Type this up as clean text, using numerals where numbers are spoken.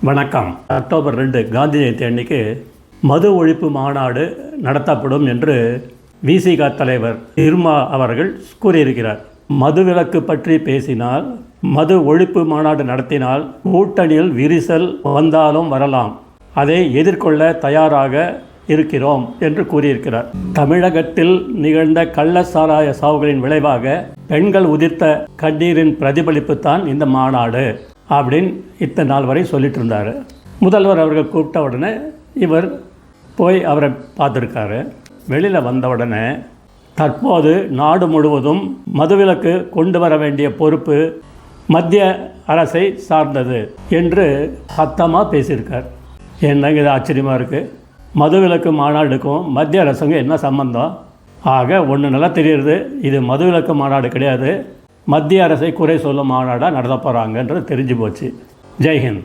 வணக்கம். அக்டோபர் 2 காந்தி ஜெயந்தி அன்னைக்கு மது ஒழிப்பு மாநாடு நடத்தப்படும் என்று விசிக தலைவர் நிர்மா அவர்கள் கூறியிருக்கிறார். மதுவிலக்கு பற்றி பேசினால், மது ஒழிப்பு மாநாடு நடத்தினால் கூட்டணியில் விரிசல் வந்தாலும் வரலாம், அதை எதிர்கொள்ள தயாராக இருக்கிறோம் என்று கூறியிருக்கிறார். தமிழகத்தில் நிகழ்ந்த கள்ளச்சாராய சாவுகளின் விளைவாக பெண்கள் உதிர்த்த கண்ணீரின் பிரதிபலிப்பு தான் இந்த மாநாடு அப்படின்னு இத்தனை நாள் வரை சொல்லிட்டு இருந்தார். முதல்வர் அவர்கள் கூப்பிட்ட உடனே இவர் போய் அவரை பார்த்துருக்காரு. வெளியில் வந்த உடனே தற்போது நாடு முழுவதும் மதுவிலக்கு கொண்டு வர வேண்டிய பொறுப்பு மத்திய அரசை சார்ந்தது என்று சத்தமாக பேசியிருக்கார். என்னங்க இது ஆச்சரியமாக இருக்குது. மதுவிலக்கு மாநாடுக்கும் மத்திய அரசுக்கும் என்ன சம்பந்தம்? ஆக ஒன்று நல்லா தெரியுது, இது மதுவிலக்கு மாநாடு கிடையாது, மத்திய அரசை குறை சொல்லும் மாநாடாக நடத்த போகிறாங்கன்றது தெரிஞ்சு போச்சு. ஜெய்ஹிந்த்.